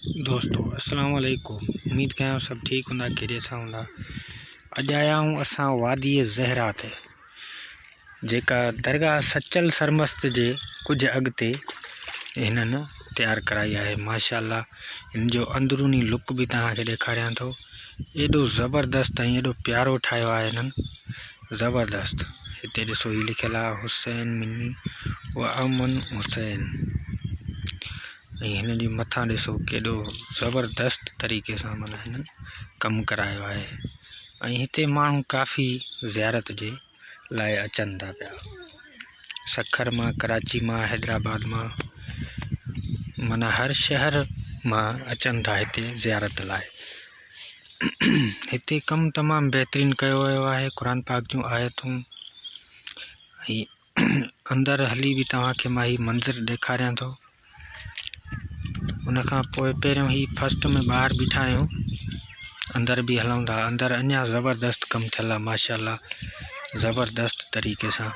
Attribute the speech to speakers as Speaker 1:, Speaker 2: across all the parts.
Speaker 1: दोस्तों अस्सलाम वालेकुम। उम्मीद कयां सब ठीक होंदा, खैरियत सां होंदा। अॼु आया हूँ असां वादी ज़हरा ते, जेका दरगाह सचल सरमस्त जे कुछ अॻिते हिननि तैयार कराई आहे। माशाअल्लाह हिन जो अंदरूनी लुक भी तव्हांखे ॾेखारियां थो। एॾो ज़बरदस्त ऐं एॾो प्यारो ठाहियो आहे हिननि, ज़बरदस्त। हिते ॾिसो ही लिखियल आहे हुसैन मिनी व अमन हुसैन। ऐं हिन जे मथां ॾिसो केॾो ज़बरदस्त तरीक़े सां माना हिननि कमु करायो आहे। ऐं हिते माण्हू काफ़ी ज़ियारत जे लाइ अचनि था पिया, सखर मां, कराची मां, हैदराबाद मां, माना हर शहर मां अचनि था हिते ज़ियारत लाइ। हिते कमु तमामु बहितरीनु कयो वियो आहे। क़ुर पाक जूं आयतूं ऐं अंदरि हली भी तव्हांखे मां ही मंज़र ॾेखारियां थो। उनखां पोइ पहिरियों ही फस्ट में ॿाहिरि बीठा आहियूं, अंदर भी हलूं था। अंदर अञा ज़बरदस्त कमु थियल आहे माशाअल्लाह, ज़बरदस्त तरीक़े सां।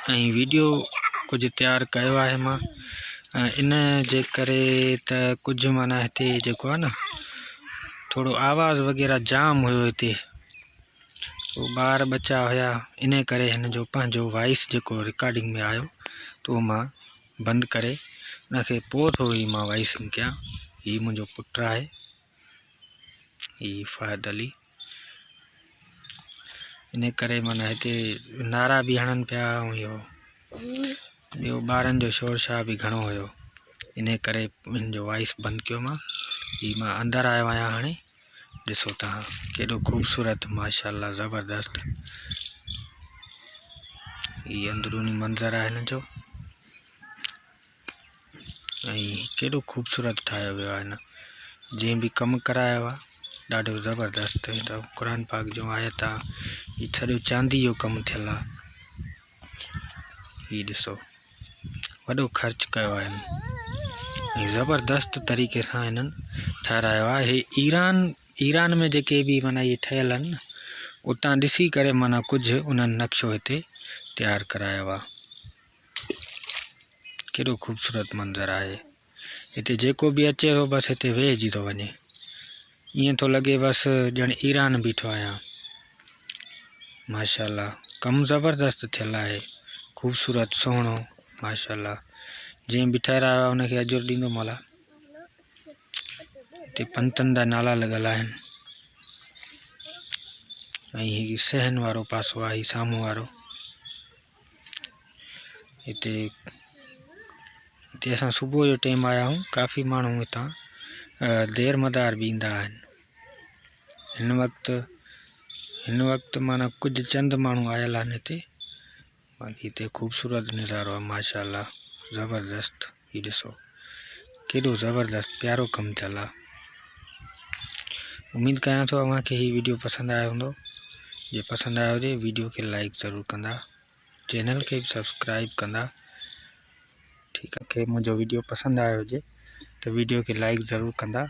Speaker 1: ऐं वीडियो कुछ तैयार कयो आहे मां इन जे करे त कुछ माना हिते जेको आहे न थोड़ो आवाज़ वग़ैरह जाम हुयो हिते, ॿार बच्चा हुया, इन करे हिन जो पंहिंजो वॉइस जेको रिकॉर्डिंग में आयो तो उहो मां बंदि करे उनखे पोइ थोरो ई मां वॉइसिंग कयां। ही मुंहिंजो पुटु आहे, ही फ़हद अली। इन करे माना हिते नारा भी हणनि पिया ऐं इहो ॿियो ॿारनि जो शोर शा भी घणो हुयो। इन करे हिन जो वॉइस बंदि कयो मां। ही मां अंदरि आयो आहियां हाणे। ॾिसो तव्हां केॾो ख़ूबसूरत माशाअल्लाह ज़बरदस्त ही अंदरूनी मंज़र आहे हिन जो। ऐं केॾो ख़ूबसूरत ठाहियो वियो आहे हिन, जंहिं भी कमु करायो आहे ॾाढो ज़बरदस्त। त क़ुर पाक जो आयत आहे, ही सॼो चांदी जो कमु थियल आहे। ही ॾिसो वॾो ख़र्च कयो आहे हिन ऐं ज़बरदस्त तरीक़े सां हिननि ठाहिरायो आहे। हे ईरान में जेके भी माना इहे ठहियल आहिनि न, उतां ॾिसी करे माना कुझु उन्हनि नक्शो हिते तैयार करायो आहे। केॾो ख़ूबसूरत मंज़र आहे। हिते जेको भी अचे थो बसि हिते वेहिजी थो वञे, ईअं थो लॻे बसि ॼण ईरान बीठो आहियां। माशाअल्लाह कमु ज़बरदस्त थियल आहे, ख़ूबसूरत सुहिणो माशाअल्लाह। जंहिं भी ठहिरायो आहे उनखे अजुर ॾींदो मौला। हिते पंतनि जा नाला लॻल आहिनि ऐं ही सहन वारो पासो आहे, ही साम्हूं वारो। हिते असां सुबुह जो टाइम आया आहियूं, काफ़ी माण्हू हितां देर मदार भी ईंदा आहिनि। हिन वक़्तु माना कुछ चंद माण्हू आयल आहिनि हिते। बाक़ी हिते ख़ूबसूरत नज़ारो आहे माशाअल्लाह ज़बरदस्त। ही ॾिसो केॾो ज़बरदस्त प्यारो कमु थियल आहे। उम्मीद कयां थो तव्हांखे ही वीडियो पसंदि आयो हूंदो। जे पसंदि आयो हुजे वीडियो खे लाइक ज़रूरु कंदा, चैनल खे भी सब्सक्राइब कंदा। ठीकु आहे, मुंहिंजो वीडियो पसंदि आयो हुजे त वीडियो खे लाइक ज़रूरु कंदा।